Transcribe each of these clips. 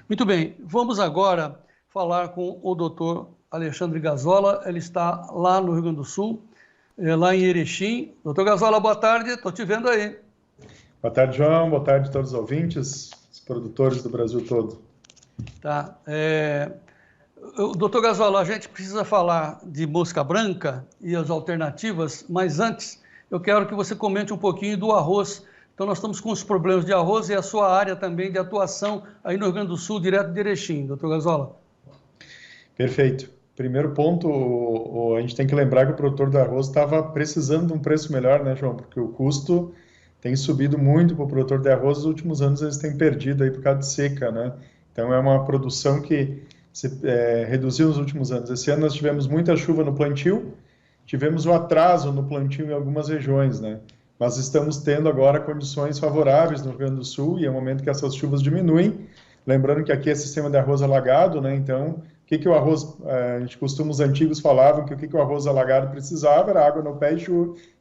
Muito bem, vamos agora falar com o doutor Alexandre Gazola. Ele está lá no Rio Grande do Sul, lá em Erechim. Doutor Gazola, boa tarde, estou te vendo aí. Boa tarde, João. Boa tarde a todos os ouvintes, os produtores do Brasil todo. Tá. Doutor Gazola, a gente precisa falar de mosca branca e as alternativas, mas antes eu quero que você comente um pouquinho do arroz. Então nós estamos com os problemas de arroz e a sua área também de atuação aí no Rio Grande do Sul, direto de Erechim, doutor Gazola. Perfeito. Primeiro ponto, a gente tem que lembrar que o produtor de arroz estava precisando de um preço melhor, né, João? Porque o custo tem subido muito para o produtor de arroz. Nos últimos anos eles têm perdido aí por causa de seca, né? Então é uma produção que se reduziu nos últimos anos. Esse ano nós tivemos muita chuva no plantio, tivemos um atraso no plantio em algumas regiões, né? Mas estamos tendo agora condições favoráveis no Rio Grande do Sul e é o momento que essas chuvas diminuem. Lembrando que aqui é sistema de arroz alagado, né? Então, o que o arroz, a gente costuma, os antigos falavam que o que o arroz alagado precisava era água no pé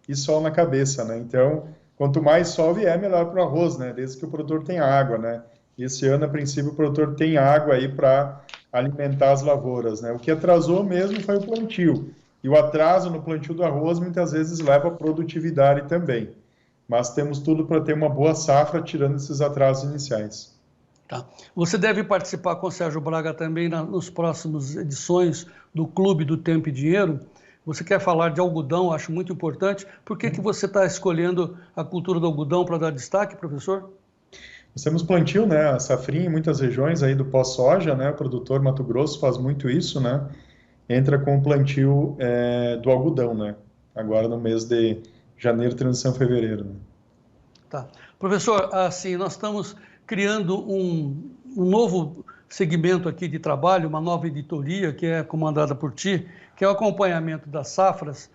e sol na cabeça, né? Então, quanto mais sol vier, melhor para o arroz, né? Desde que o produtor tenha água, né? E esse ano, a princípio, o produtor tem água aí para alimentar as lavouras, né? O que atrasou mesmo foi o plantio. E o atraso no plantio do arroz muitas vezes leva a produtividade também. Mas temos tudo para ter uma boa safra tirando esses atrasos iniciais. Tá. Você deve participar com o Sérgio Braga também nos próximos edições do Clube do Tempo e Dinheiro. Você quer falar de algodão, acho muito importante. Por que você está escolhendo a cultura do algodão para dar destaque, professor? Nós temos plantio, né, a safrinha em muitas regiões aí do pós-soja, né, o produtor Mato Grosso faz muito isso, né, entra com o plantio do algodão, né, agora no mês de janeiro, transição fevereiro. Né. Tá. Professor, assim, nós estamos criando um novo segmento aqui de trabalho, uma nova editoria que é comandada por ti, que é o acompanhamento das safras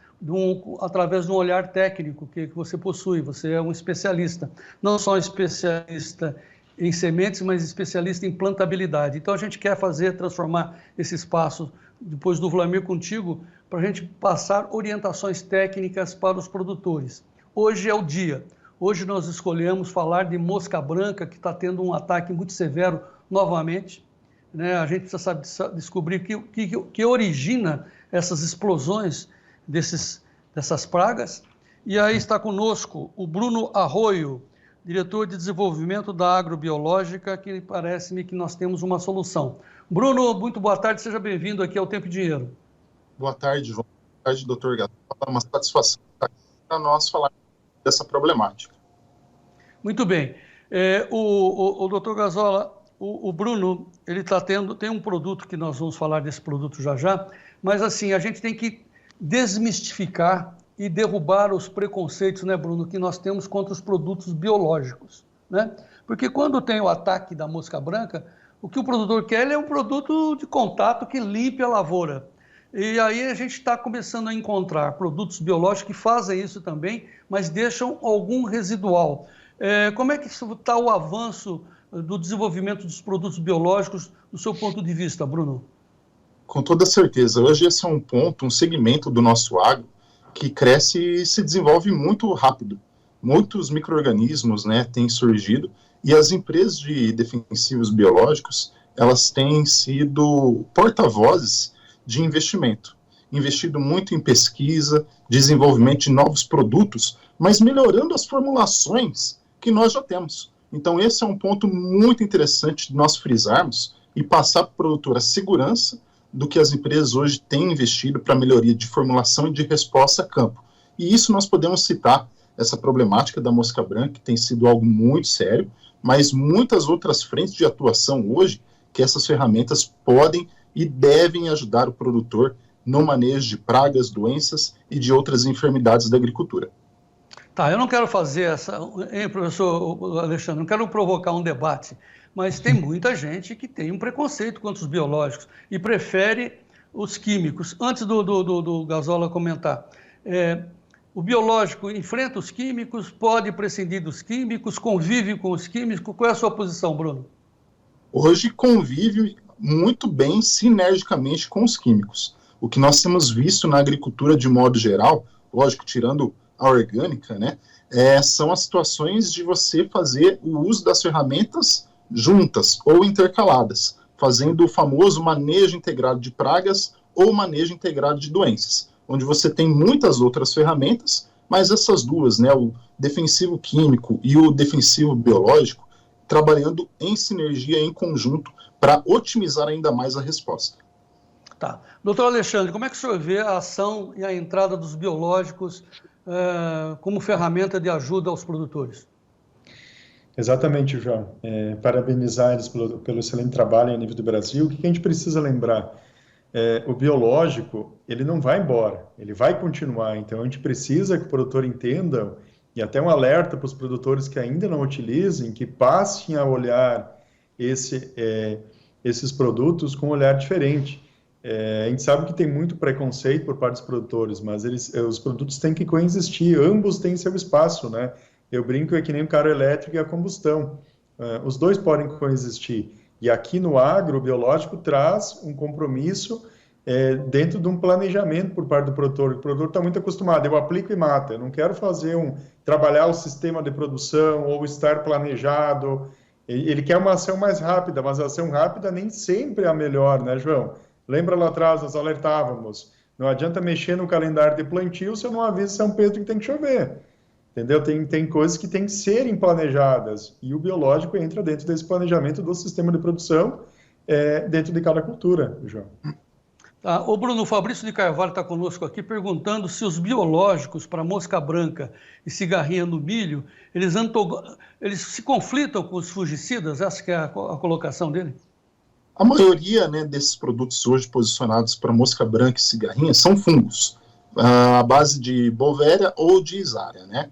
através de um olhar técnico que você possui. Você é um especialista, não só um especialista em sementes, mas especialista em plantabilidade. Então a gente quer transformar esse espaço, depois do Vlamir contigo, para a gente passar orientações técnicas para os produtores. Hoje é o dia. Hoje nós escolhemos falar de mosca branca, que está tendo um ataque muito severo novamente. Né? A gente precisa descobrir que origina essas explosões dessas pragas. E aí está conosco o Bruno Arroio, diretor de desenvolvimento da agrobiológica, que parece-me que nós temos uma solução. Bruno, muito boa tarde, seja bem-vindo aqui ao Tempo e Dinheiro. Boa tarde, João. Boa tarde, doutor Gazola. É uma satisfação estar aqui para nós falar dessa problemática. Muito bem. O doutor Gazola, o Bruno, ele tem um produto que nós vamos falar desse produto já, mas assim, a gente tem que desmistificar e derrubar os preconceitos, né, Bruno, que nós temos contra os produtos biológicos, né? Porque quando tem o ataque da mosca branca, o que o produtor quer é um produto de contato que limpe a lavoura. E aí a gente está começando a encontrar produtos biológicos que fazem isso também, mas deixam algum residual. Como é que está o avanço do desenvolvimento dos produtos biológicos do seu ponto de vista, Bruno? Com toda certeza. Hoje esse é um ponto, um segmento do nosso agro que cresce e se desenvolve muito rápido. Muitos micro-organismos, né, têm surgido e as empresas de defensivos biológicos, elas têm sido porta-vozes de investimento. Investido muito em pesquisa, desenvolvimento de novos produtos, mas melhorando as formulações que nós já temos. Então esse é um ponto muito interessante de nós frisarmos e passar para o produtor a segurança do que as empresas hoje têm investido para melhoria de formulação e de resposta a campo. E isso nós podemos citar, essa problemática da mosca branca, que tem sido algo muito sério, mas muitas outras frentes de atuação hoje, que essas ferramentas podem e devem ajudar o produtor no manejo de pragas, doenças e de outras enfermidades da agricultura. Tá, eu não quero fazer professor Alexandre, não quero provocar um debate, mas tem muita gente que tem um preconceito contra os biológicos e prefere os químicos. Antes do Gazola comentar, o biológico enfrenta os químicos, pode prescindir dos químicos, convive com os químicos. Qual é a sua posição, Bruno? Hoje convive muito bem sinergicamente com os químicos. O que nós temos visto na agricultura de modo geral, lógico, tirando a orgânica, né, são as situações de você fazer o uso das ferramentas juntas ou intercaladas, fazendo o famoso manejo integrado de pragas ou manejo integrado de doenças, onde você tem muitas outras ferramentas, mas essas duas, né, o defensivo químico e o defensivo biológico, trabalhando em sinergia, em conjunto, para otimizar ainda mais a resposta. Tá. Doutor Alexandre, como é que o senhor vê a ação e a entrada dos biológicos como ferramenta de ajuda aos produtores? Exatamente, João. Parabenizar eles pelo excelente trabalho a nível do Brasil. O que a gente precisa lembrar? O biológico, ele não vai embora, ele vai continuar. Então, a gente precisa que o produtor entenda, e até um alerta para os produtores que ainda não utilizem, que passem a olhar esses produtos com um olhar diferente. A gente sabe que tem muito preconceito por parte dos produtores, mas os produtos têm que coexistir, ambos têm seu espaço, né? Eu brinco, é que nem o carro elétrico e a combustão. Os dois podem coexistir. E aqui no agro, o biológico traz um compromisso dentro de um planejamento por parte do produtor. O produtor está muito acostumado, eu aplico e mata. Eu não quero trabalhar o sistema de produção ou estar planejado. Ele quer uma ação mais rápida, mas a ação rápida nem sempre é a melhor, né, João? Lembra lá atrás, nós alertávamos, não adianta mexer no calendário de plantio se eu não aviso São Pedro que tem que chover. Entendeu? Tem coisas que têm que serem planejadas, e o biológico entra dentro desse planejamento do sistema de produção dentro de cada cultura, João. O Bruno, o Fabrício de Carvalho está conosco aqui perguntando se os biológicos para mosca branca e cigarrinha no milho, eles se conflitam com os fungicidas? Essa que é a colocação dele? A maioria, né, desses produtos hoje posicionados para mosca branca e cigarrinha são fungos, à base de Bovéria ou de Isária, né?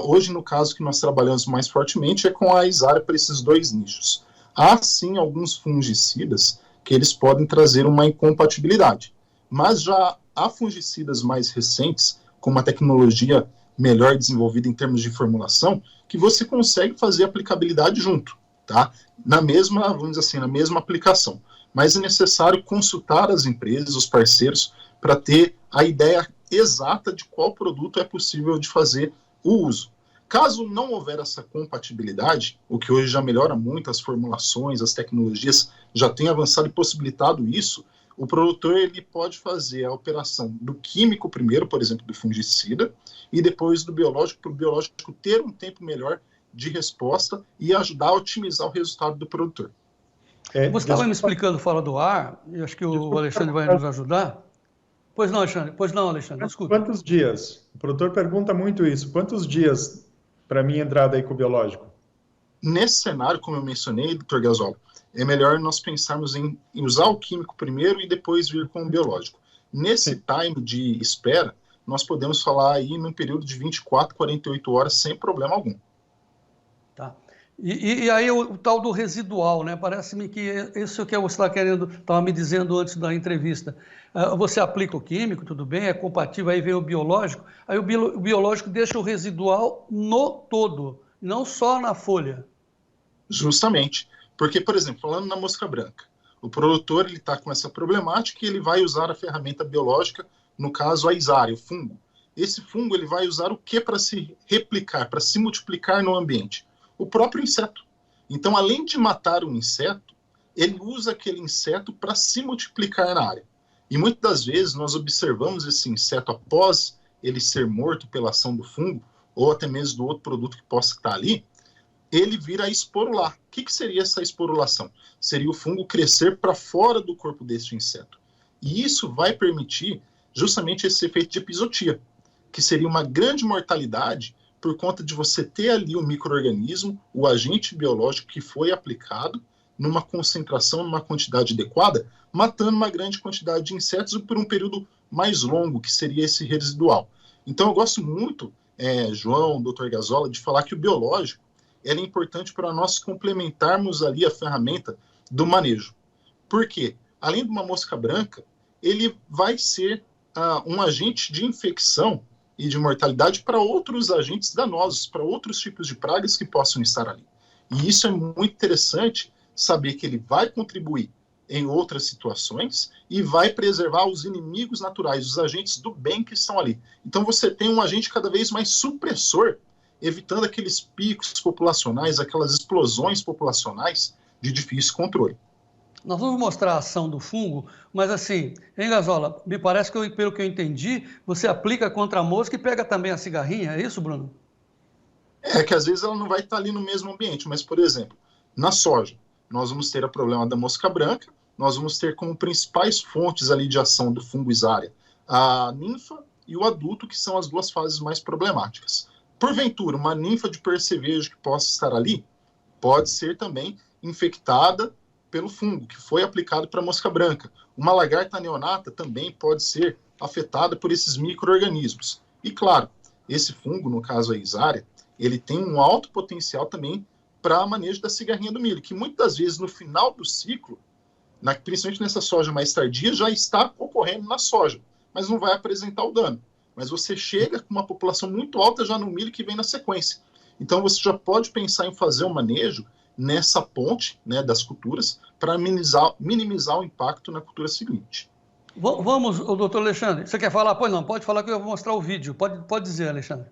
Hoje, no caso que nós trabalhamos mais fortemente, é com a Isária para esses dois nichos. Há, sim, alguns fungicidas que eles podem trazer uma incompatibilidade, mas já há fungicidas mais recentes, com uma tecnologia melhor desenvolvida em termos de formulação, que você consegue fazer aplicabilidade junto, tá? Vamos dizer assim, na mesma aplicação. Mas é necessário consultar as empresas, os parceiros, para ter a ideia exata de qual produto é possível de fazer o uso. Caso não houver essa compatibilidade, o que hoje já melhora muito, as formulações, as tecnologias já têm avançado e possibilitado isso, o produtor ele pode fazer a operação do químico primeiro, por exemplo, do fungicida, e depois do biológico, para o biológico ter um tempo melhor de resposta e ajudar a otimizar o resultado do produtor. Você estava me explicando fora do ar, e acho que o Alexandre vai nos ajudar. Pois não, Alexandre, desculpa. Quantos dias? O produtor pergunta muito isso. Quantos dias para minha entrada aí com o biológico? Nesse cenário, como eu mencionei, doutor Gazola, é melhor nós pensarmos em usar o químico primeiro e depois vir com o biológico. Nesse time de espera, nós podemos falar aí num período de 24, 48 horas sem problema algum. Tá. E aí o tal do residual, né? Parece-me que isso que você estava me dizendo antes da entrevista. Você aplica o químico, tudo bem, é compatível, aí vem o biológico, aí o biológico deixa o residual no todo, não só na folha. Justamente, porque, por exemplo, falando na mosca branca, o produtor está com essa problemática e ele vai usar a ferramenta biológica, no caso a Isária, o fungo. Esse fungo ele vai usar o que para se replicar, para se multiplicar no ambiente? O próprio inseto. Então, além de matar um inseto, ele usa aquele inseto para se multiplicar na área. E muitas das vezes nós observamos esse inseto após ele ser morto pela ação do fungo, ou até mesmo do outro produto que possa estar ali, ele vira a esporular. O que seria essa esporulação? Seria o fungo crescer para fora do corpo deste inseto. E isso vai permitir justamente esse efeito de epizotia, que seria uma grande mortalidade por conta de você ter ali o micro-organismo, o agente biológico que foi aplicado numa concentração, numa quantidade adequada, matando uma grande quantidade de insetos por um período mais longo, que seria esse residual. Então eu gosto muito, João, Dr. Gazola, de falar que o biológico é importante para nós complementarmos ali a ferramenta do manejo. Por quê? Além de uma mosca branca, ele vai ser um agente de infecção e de mortalidade para outros agentes danosos, para outros tipos de pragas que possam estar ali. E isso é muito interessante, saber que ele vai contribuir em outras situações e vai preservar os inimigos naturais, os agentes do bem que estão ali. Então você tem um agente cada vez mais supressor evitando aqueles picos populacionais, aquelas explosões populacionais de difícil controle. Nós vamos mostrar a ação do fungo, mas assim, hein, Gazola, me parece que, pelo que eu entendi, você aplica contra a mosca e pega também a cigarrinha, é isso, Bruno? É que às vezes ela não vai estar ali no mesmo ambiente, mas, por exemplo, na soja, nós vamos ter o problema da mosca branca, nós vamos ter como principais fontes ali de ação do fungo Isária a ninfa e o adulto, que são as duas fases mais problemáticas. Porventura, uma ninfa de percevejo que possa estar ali, pode ser também infectada pelo fungo, que foi aplicado para a mosca branca. Uma lagarta neonata também pode ser afetada por esses micro-organismos. E claro, esse fungo, no caso a Isária, ele tem um alto potencial também para manejo da cigarrinha do milho, que muitas vezes no final do ciclo, principalmente nessa soja mais tardia, já está ocorrendo na soja, mas não vai apresentar o dano. Mas você chega com uma população muito alta já no milho que vem na sequência. Então você já pode pensar em fazer um manejo nessa ponte, né, das culturas para minimizar o impacto na cultura seguinte. Vamos, doutor Alexandre, você quer falar? Pois não, pode falar que eu vou mostrar o vídeo. Pode dizer, Alexandre.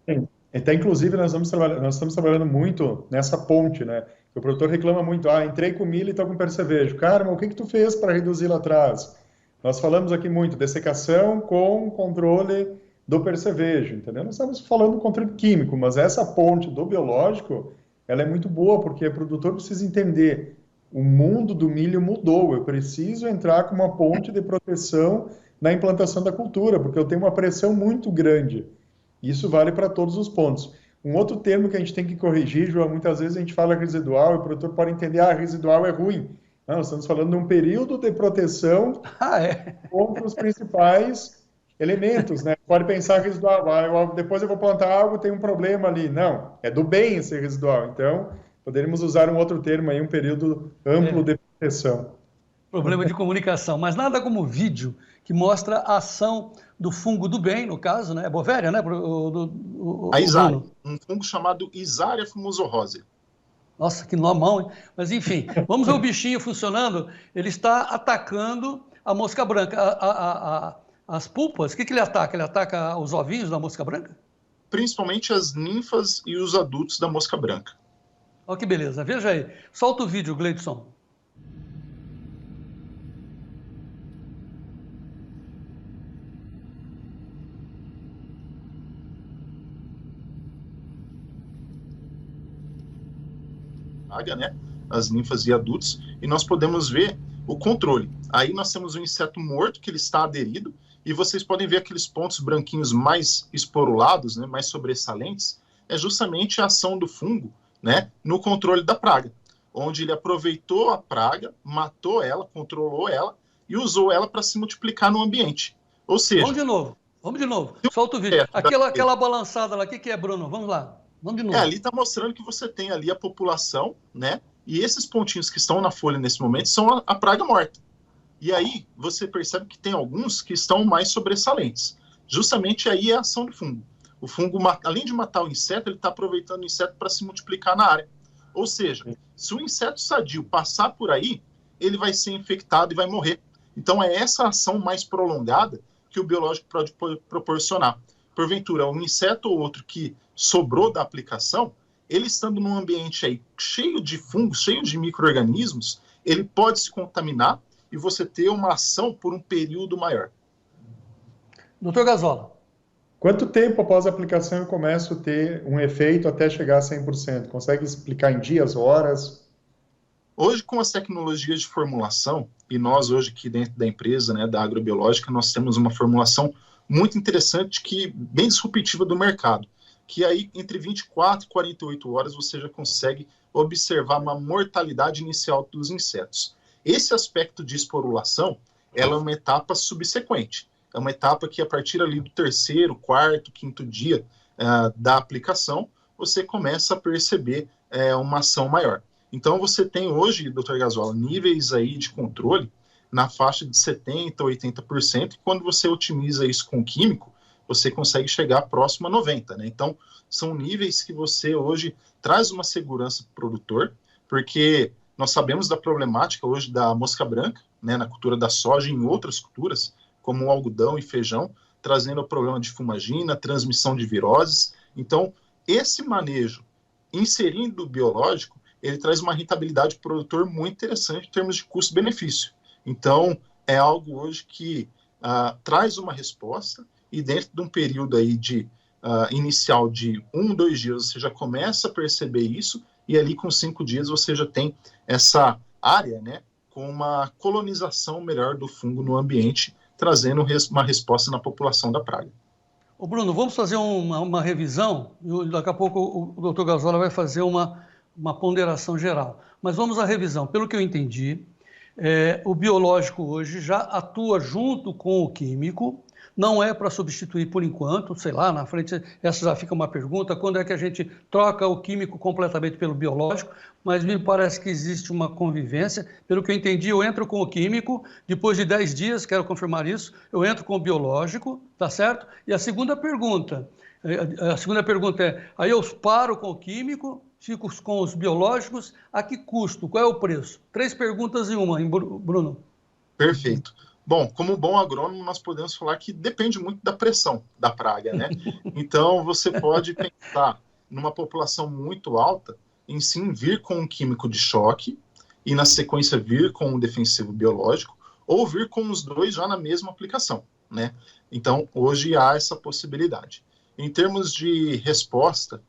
Sim. Então, inclusive, nós estamos trabalhando muito nessa ponte, né? O produtor reclama muito, entrei com milho e estou com percevejo. Cara, mas o que tu fez para reduzir lá atrás? Nós falamos aqui muito, dessecação com controle do percevejo, entendeu? Nós estamos falando do controle químico, mas essa ponte do biológico, ela é muito boa, porque o produtor precisa entender, o mundo do milho mudou, eu preciso entrar com uma ponte de proteção na implantação da cultura, porque eu tenho uma pressão muito grande. Isso vale para todos os pontos. Um outro termo que a gente tem que corrigir, João, muitas vezes a gente fala residual e o produtor pode entender, residual é ruim. Não, nós estamos falando de um período de proteção contra os principais elementos, né? Pode pensar residual, depois eu vou plantar algo, tem um problema ali. Não, é do bem esse residual. Então, poderíamos usar um outro termo aí, um período amplo de proteção. Problema de comunicação, mas nada como vídeo que mostra a ação do fungo do bem, no caso, né? É Bovéria, né? A Isária, um fungo chamado Isária fumosorrosea. Nossa, que nomão, hein? Mas enfim, vamos ver o bichinho funcionando. Ele está atacando a mosca branca. As pulpas, o que ele ataca? Ele ataca os ovinhos da mosca branca? Principalmente as ninfas e os adultos da mosca branca. Olha que beleza, veja aí. Solta o vídeo, Gleidson. Né, as ninfas e adultos, e nós podemos ver o controle. Aí nós temos um inseto morto que ele está aderido, e vocês podem ver aqueles pontos branquinhos mais esporulados, né, mais sobressalentes, é justamente a ação do fungo, né, no controle da praga, onde ele aproveitou a praga, matou ela, controlou ela e usou ela para se multiplicar no ambiente. Ou seja... Vamos de novo. Solta o vídeo. Aquela balançada lá, o que é, Bruno? Vamos lá. Vamos de novo. Ali está mostrando que você tem ali a população, né? E esses pontinhos que estão na folha nesse momento são a praga morta. E aí você percebe que tem alguns que estão mais sobressalentes. Justamente aí é a ação do fungo. O fungo, além de matar o inseto, ele está aproveitando o inseto para se multiplicar na área. Ou seja, se o inseto sadio passar por aí, ele vai ser infectado e vai morrer. Então é essa ação mais prolongada que o biológico pode proporcionar. Porventura, um inseto ou outro que sobrou da aplicação, ele estando num ambiente aí cheio de fungos, cheio de micro-organismos, ele pode se contaminar e você ter uma ação por um período maior. Doutor Gazola. Quanto tempo após a aplicação eu começo a ter um efeito até chegar a 100%? Consegue explicar em dias, horas? Hoje, com as tecnologias de formulação, e nós hoje aqui dentro da empresa, né, da agrobiológica, nós temos uma formulação muito interessante, bem disruptiva do mercado, que aí entre 24 e 48 horas você já consegue observar uma mortalidade inicial dos insetos. Esse aspecto de esporulação, ela é uma etapa subsequente, é uma etapa que a partir ali do terceiro, quarto, quinto dia da aplicação, você começa a perceber uma ação maior. Então você tem hoje, Dr. Gazola, níveis aí de controle na faixa de 70%, 80%, e quando você otimiza isso com químico, você consegue chegar próximo a 90%, né? Então, são níveis que você hoje traz uma segurança para o produtor, porque nós sabemos da problemática hoje da mosca branca, né, na cultura da soja e em outras culturas, como o algodão e feijão, trazendo o problema de fumagina, transmissão de viroses. Então, esse manejo, inserindo o biológico, ele traz uma rentabilidade para o produtor muito interessante em termos de custo-benefício. Então, é algo hoje que traz uma resposta, e dentro de um período aí de inicial de 1, 2 dias, você já começa a perceber isso, e ali com 5 dias você já tem essa área, né, com uma colonização melhor do fungo no ambiente, trazendo uma resposta na população da praga. Ô Bruno, vamos fazer uma revisão, e daqui a pouco o Dr. Gazola vai fazer uma ponderação geral. Mas vamos à revisão. Pelo que eu entendi, o biológico hoje já atua junto com o químico, não é para substituir por enquanto, sei lá, na frente, essa já fica uma pergunta, quando é que a gente troca o químico completamente pelo biológico, mas me parece que existe uma convivência. Pelo que eu entendi, eu entro com o químico, depois de 10 dias, quero confirmar isso, eu entro com o biológico, tá certo? E a segunda pergunta é, aí eu paro com o químico, fico com os biológicos, a que custo? Qual é o preço? 3 perguntas em uma, hein, Bruno? Perfeito. Bom, como bom agrônomo, nós podemos falar que depende muito da pressão da praga, né? Então, você pode pensar numa população muito alta, em sim vir com um químico de choque, e na sequência vir com um defensivo biológico, ou vir com os dois já na mesma aplicação, né? Então, hoje há essa possibilidade. Em termos de resposta,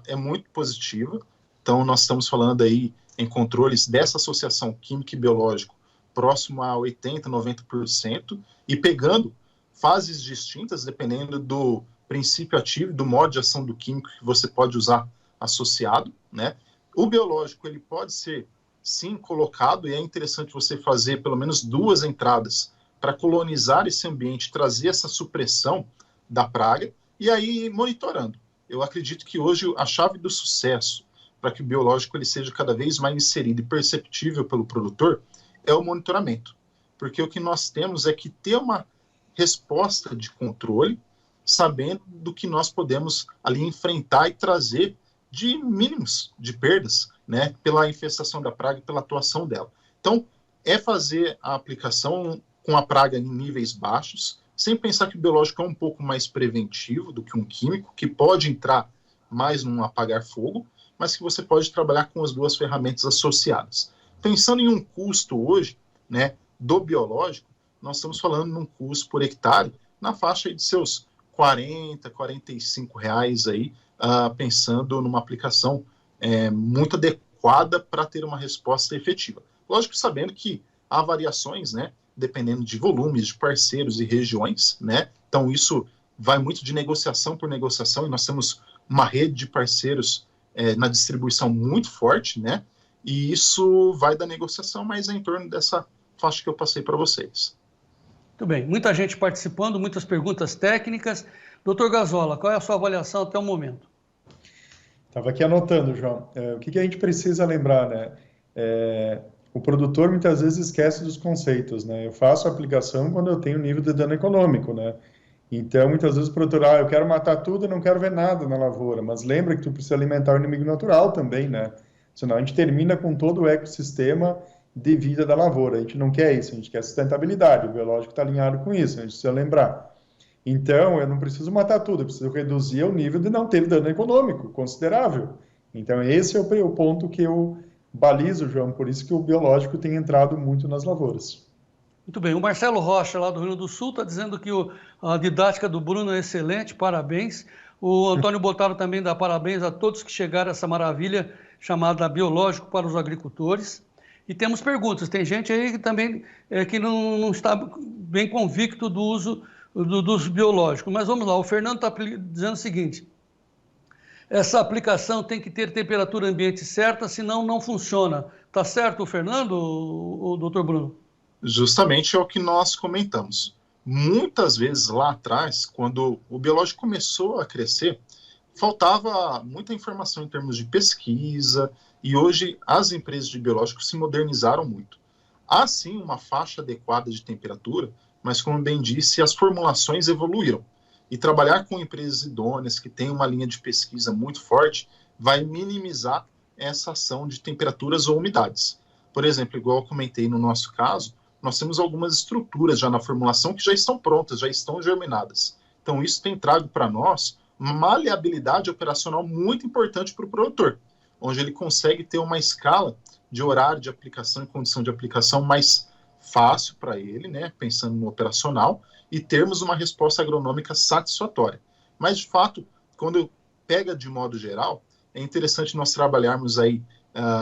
é muito positiva. Então, nós estamos falando aí em controles dessa associação químico e biológico próximo a 80%, 90%, e pegando fases distintas, dependendo do princípio ativo, do modo de ação do químico que você pode usar associado, né? O biológico, ele pode ser, sim, colocado, e é interessante você fazer pelo menos 2 entradas para colonizar esse ambiente, trazer essa supressão da praga, e aí monitorando. Eu acredito que hoje a chave do sucesso para que o biológico ele seja cada vez mais inserido e perceptível pelo produtor é o monitoramento, porque o que nós temos é que ter uma resposta de controle, sabendo do que nós podemos ali enfrentar e trazer de mínimos de perdas, né, pela infestação da praga e pela atuação dela. Então, é fazer a aplicação com a praga em níveis baixos, sem pensar que o biológico é um pouco mais preventivo do que um químico, que pode entrar mais num apagar fogo, mas que você pode trabalhar com as 2 ferramentas associadas. Pensando em um custo hoje, né, do biológico, nós estamos falando num custo por hectare na faixa de seus R$ 45 aí, pensando numa aplicação muito adequada para ter uma resposta efetiva. Lógico, sabendo que há variações, né, dependendo de volumes, de parceiros e regiões, né, então isso vai muito de negociação por negociação, e nós temos uma rede de parceiros na distribuição muito forte, né, e isso vai da negociação, mas é em torno dessa faixa que eu passei para vocês. Muito bem, muita gente participando, muitas perguntas técnicas. Doutor Gazola, qual é a sua avaliação até o momento? Estava aqui anotando, João. O que a gente precisa lembrar, né? O produtor muitas vezes esquece dos conceitos, né? Eu faço a aplicação quando eu tenho nível de dano econômico, né? Então, muitas vezes o produtor, eu quero matar tudo, eu não quero ver nada na lavoura, mas lembra que tu precisa alimentar o inimigo natural também, né? Senão a gente termina com todo o ecossistema de vida da lavoura. A gente não quer isso, a gente quer sustentabilidade. O biológico está alinhado com isso, a gente precisa lembrar. Então, eu não preciso matar tudo, eu preciso reduzir o nível de não ter dano econômico considerável. Então, esse é o ponto que eu balizo, João, por isso que o biológico tem entrado muito nas lavouras. Muito bem, o Marcelo Rocha, lá do Rio Grande do Sul, está dizendo que a didática do Bruno é excelente, parabéns. O Antônio Botaro também dá parabéns a todos que chegaram a essa maravilha chamada biológico para os agricultores. E temos perguntas, tem gente aí que também que não está bem convicto do uso dos biológicos. Mas vamos lá, o Fernando está dizendo o seguinte: essa aplicação tem que ter temperatura ambiente certa, senão não funciona. Está certo, Fernando, o doutor Bruno? Justamente é o que nós comentamos. Muitas vezes lá atrás, quando o biológico começou a crescer, faltava muita informação em termos de pesquisa, e hoje as empresas de biológicos se modernizaram muito. Há sim uma faixa adequada de temperatura, mas como bem disse, as formulações evoluíram. E trabalhar com empresas idôneas que têm uma linha de pesquisa muito forte vai minimizar essa ação de temperaturas ou umidades. Por exemplo, igual eu comentei no nosso caso, nós temos algumas estruturas já na formulação que já estão prontas, já estão germinadas. Então isso tem trago para nós maleabilidade operacional muito importante para o produtor, onde ele consegue ter uma escala de horário de aplicação e condição de aplicação mais fácil para ele, né, pensando no operacional, e termos uma resposta agronômica satisfatória. Mas, de fato, quando pega de modo geral, é interessante nós trabalharmos aí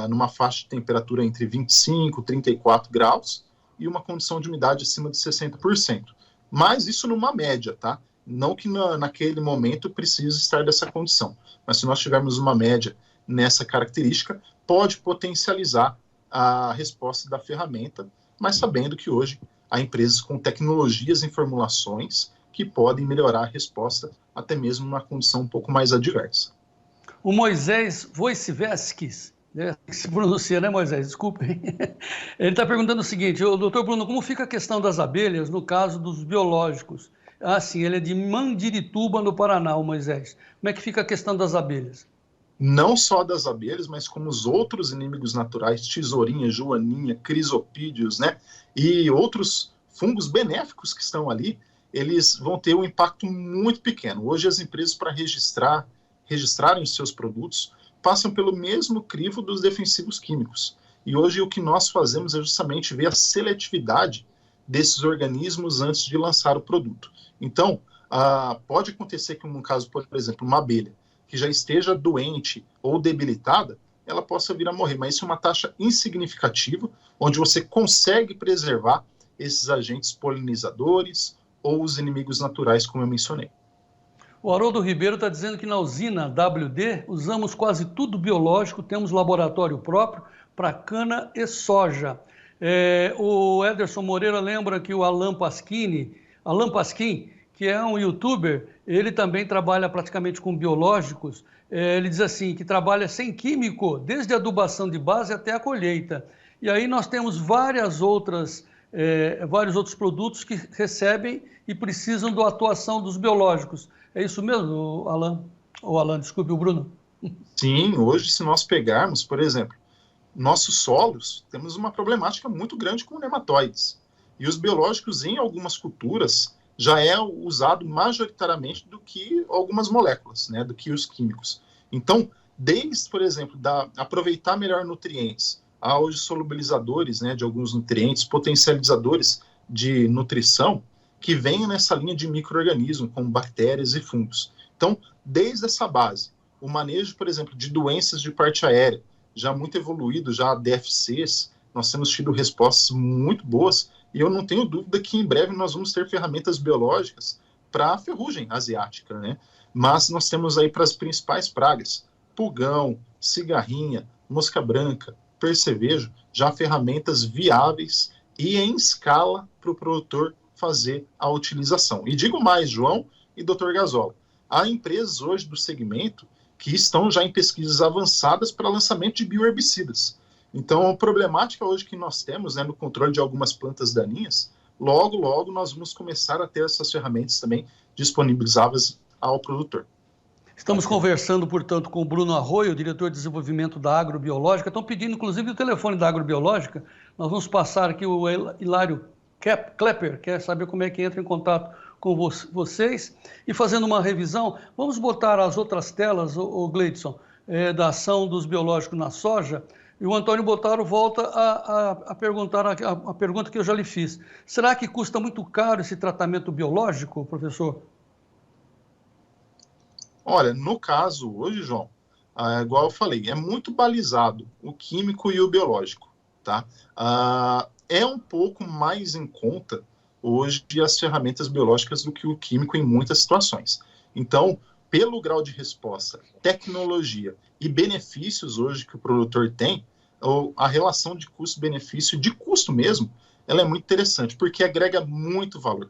numa faixa de temperatura entre 25 e 34 graus e uma condição de umidade acima de 60%. Mas isso numa média, tá? Não que naquele momento precise estar dessa condição, mas se nós tivermos uma média nessa característica, pode potencializar a resposta da ferramenta, mas sabendo que hoje há empresas com tecnologias e formulações que podem melhorar a resposta até mesmo numa condição um pouco mais adversa. O Moisés Wojciechowski, né, se pronuncia, né, Moisés? Desculpe. Ele está perguntando o seguinte: doutor Bruno, como fica a questão das abelhas no caso dos biológicos? Ah, sim, ele é de Mandirituba, no Paraná, o Moisés. Como é que fica a questão das abelhas? Não só das abelhas, mas como os outros inimigos naturais, tesourinha, joaninha, crisopídeos, né, e outros fungos benéficos que estão ali, eles vão ter um impacto muito pequeno. Hoje as empresas, para registrarem os seus produtos, passam pelo mesmo crivo dos defensivos químicos. E hoje o que nós fazemos é justamente ver a seletividade desses organismos antes de lançar o produto. Então, pode acontecer que, no caso, por exemplo, uma abelha que já esteja doente ou debilitada, ela possa vir a morrer, mas isso é uma taxa insignificativa, onde você consegue preservar esses agentes polinizadores ou os inimigos naturais, como eu mencionei. O Haroldo Ribeiro está dizendo que na usina WD usamos quase tudo biológico, temos laboratório próprio para cana e soja. O Ederson Moreira lembra que o Alan Pasquim, que é um youtuber, ele também trabalha praticamente com biológicos. Ele diz assim, que trabalha sem químico, desde a adubação de base até a colheita. E aí nós temos vários outros produtos que recebem e precisam da atuação dos biológicos. É isso mesmo, Alan? Desculpe, o Bruno. Sim, hoje se nós pegarmos, por exemplo, nossos solos, temos uma problemática muito grande com nematóides. E os biológicos em algumas culturas já é usado majoritariamente do que algumas moléculas, né, do que os químicos. Então, desde, por exemplo, aproveitar melhor nutrientes, há hoje solubilizadores, né, de alguns nutrientes, potencializadores de nutrição, que vêm nessa linha de micro-organismos, como bactérias e fungos. Então, desde essa base, o manejo, por exemplo, de doenças de parte aérea, já muito evoluído, já DFCs, nós temos tido respostas muito boas, e eu não tenho dúvida que em breve nós vamos ter ferramentas biológicas para a ferrugem asiática, né? Mas nós temos aí para as principais pragas, pulgão, cigarrinha, mosca branca, percevejo, já ferramentas viáveis e em escala para o produtor fazer a utilização. E digo mais, João e Dr. Gazola, há empresas hoje do segmento que estão já em pesquisas avançadas para lançamento de bioherbicidas. Então, a problemática hoje que nós temos, né, no controle de algumas plantas daninhas, logo nós vamos começar a ter essas ferramentas também disponibilizáveis ao produtor. Estamos conversando, portanto, com o Bruno Arroio, diretor de desenvolvimento da Agrobiológica. Estão pedindo, inclusive, o telefone da Agrobiológica. Nós vamos passar aqui o Hilário Klepper, quer saber como é que entra em contato com vocês. E fazendo uma revisão, vamos botar as outras telas, o Gleidson, da ação dos biológicos na soja. E o Antônio Botaro volta a perguntar a pergunta que eu já lhe fiz. Será que custa muito caro esse tratamento biológico, professor? Olha, no caso hoje, João, igual eu falei, é muito balizado o químico e o biológico, tá? É um pouco mais em conta hoje as ferramentas biológicas do que o químico em muitas situações. Então, pelo grau de resposta, tecnologia e benefícios hoje que o produtor tem, a relação de custo-benefício, de custo mesmo, ela é muito interessante, porque agrega muito valor.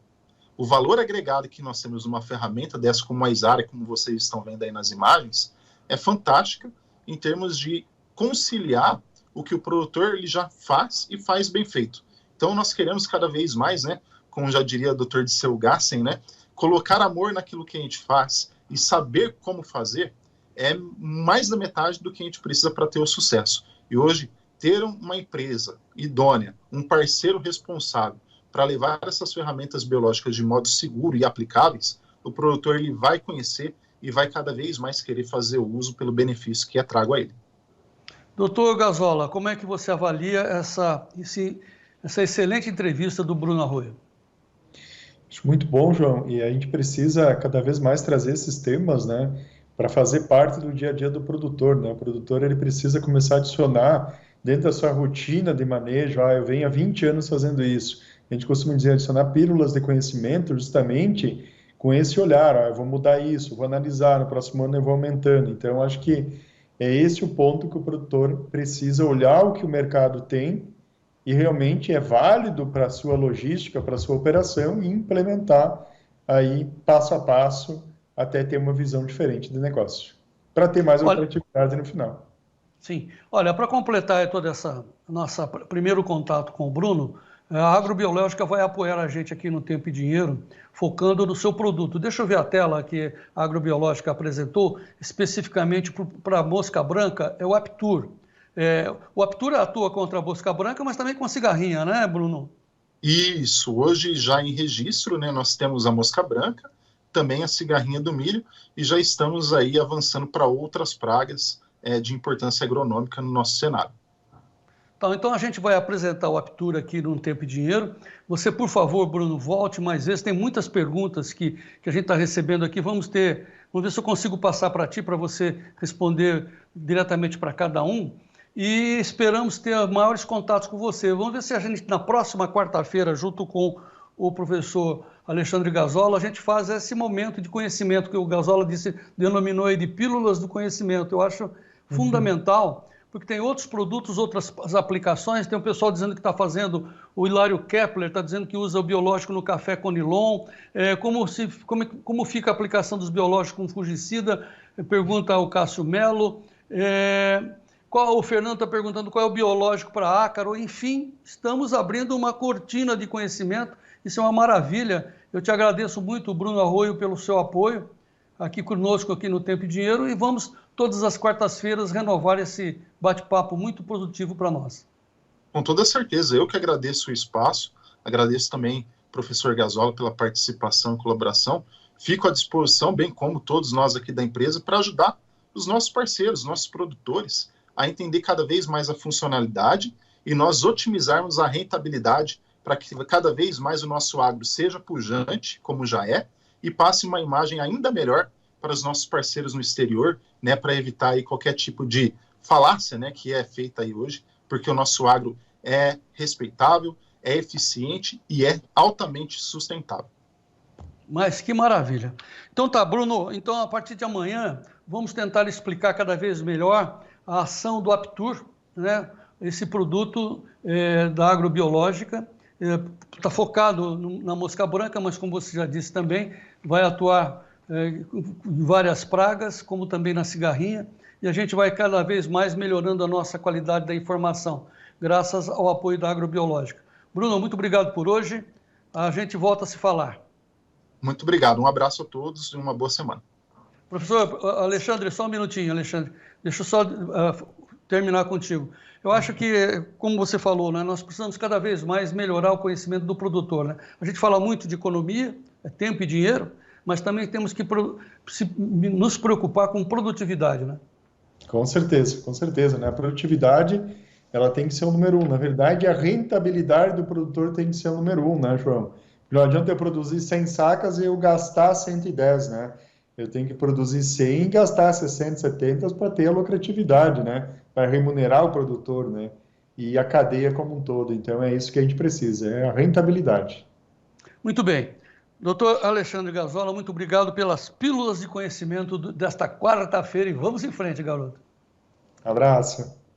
O valor agregado que nós temos numa ferramenta dessa como a Isara, como vocês estão vendo aí nas imagens, é fantástica em termos de conciliar o que o produtor ele já faz e faz bem feito. Então nós queremos cada vez mais, né, como já diria o Dr. Disseu Gassen, né, colocar amor naquilo que a gente faz e saber como fazer é mais da metade do que a gente precisa para ter o sucesso. E hoje, ter uma empresa idônea, um parceiro responsável para levar essas ferramentas biológicas de modo seguro e aplicáveis, o produtor ele vai conhecer e vai cada vez mais querer fazer uso pelo benefício que é trago a ele. Doutor Gazola, como é que você avalia essa excelente entrevista do Bruno Arroio? Acho muito bom, João, e a gente precisa cada vez mais trazer esses temas, né, para fazer parte do dia a dia do produtor, né? O produtor ele precisa começar a adicionar dentro da sua rotina de manejo. Eu venho há 20 anos fazendo isso. A gente costuma dizer adicionar pílulas de conhecimento justamente com esse olhar. Eu vou mudar isso, vou analisar, no próximo ano eu vou aumentando. Então, acho que é esse o ponto que o produtor precisa olhar o que o mercado tem e realmente é válido para a sua logística, para a sua operação e implementar aí passo a passo até ter uma visão diferente de negócio, para ter mais lucratividade no final. Sim. Olha, para completar toda essa nossa primeiro contato com o Bruno, a Agrobiológica vai apoiar a gente aqui no Tempo e Dinheiro, focando no seu produto. Deixa eu ver a tela que a Agrobiológica apresentou, especificamente para a mosca branca, é o Aptur. O Aptur atua contra a mosca branca, mas também com a cigarrinha, né, Bruno? Isso, hoje já em registro, né, nós temos a mosca branca, também a cigarrinha do milho, e já estamos aí avançando para outras pragas de importância agronômica no nosso cenário. Então a gente vai apresentar o Aptur aqui no Tempo e Dinheiro. Você, por favor, Bruno, volte mais vezes. Tem muitas perguntas que a gente está recebendo aqui. Vamos ver se eu consigo passar para ti, para você responder diretamente para cada um. E esperamos ter maiores contatos com você. Vamos ver se a gente, na próxima quarta-feira, junto com o professor Alexandre Gazola, a gente faz esse momento de conhecimento que o Gazola denominou aí de pílulas do conhecimento. Eu acho fundamental, porque tem outros produtos, outras aplicações. Tem um pessoal dizendo que está fazendo, o Hilário Kepler está dizendo que usa o biológico no café Conilon. Como fica a aplicação dos biológicos com fungicida? Pergunta ao Cássio Melo. O Fernando está perguntando qual é o biológico para ácaro. Enfim, estamos abrindo uma cortina de conhecimento. Isso é uma maravilha. Eu te agradeço muito, Bruno Arroio, pelo seu apoio aqui conosco aqui no Tempo e Dinheiro, e vamos todas as quartas-feiras renovar esse bate-papo muito produtivo para nós. Com toda certeza, eu que agradeço o espaço, agradeço também ao professor Gazola pela participação e colaboração. Fico à disposição, bem como todos nós aqui da empresa, para ajudar os nossos parceiros, nossos produtores, a entender cada vez mais a funcionalidade e nós otimizarmos a rentabilidade para que cada vez mais o nosso agro seja pujante, como já é, e passe uma imagem ainda melhor para os nossos parceiros no exterior, né, para evitar aí qualquer tipo de falácia, né, que é feita aí hoje, porque o nosso agro é respeitável, é eficiente e é altamente sustentável. Mas que maravilha. Então tá, Bruno, então a partir de amanhã vamos tentar explicar cada vez melhor a ação do Aptur, né, esse produto da agrobiológica. Está focado na mosca branca, mas como você já disse também, vai atuar em várias pragas, como também na cigarrinha, e a gente vai cada vez mais melhorando a nossa qualidade da informação, graças ao apoio da agrobiológica. Bruno, muito obrigado por hoje, a gente volta a se falar. Muito obrigado, um abraço a todos e uma boa semana. Professor Alexandre, só um minutinho, Alexandre, deixa eu só terminar contigo. Eu acho que, como você falou, né, nós precisamos cada vez mais melhorar o conhecimento do produtor, né? A gente fala muito de economia, tempo e dinheiro, mas também temos que nos preocupar com produtividade, né? Com certeza, né? A produtividade, ela tem que ser o número um. Na verdade, a rentabilidade do produtor tem que ser o número um, né, João? Não adianta eu produzir 100 sacas e eu gastar 110, né? Eu tenho que produzir 100 e gastar 60, 70 para ter a lucratividade, né? Para remunerar o produtor, né? E a cadeia como um todo. Então, é isso que a gente precisa, é a rentabilidade. Muito bem. Doutor Alexandre Gazola, muito obrigado pelas pílulas de conhecimento desta quarta-feira e vamos em frente, garoto. Abraço.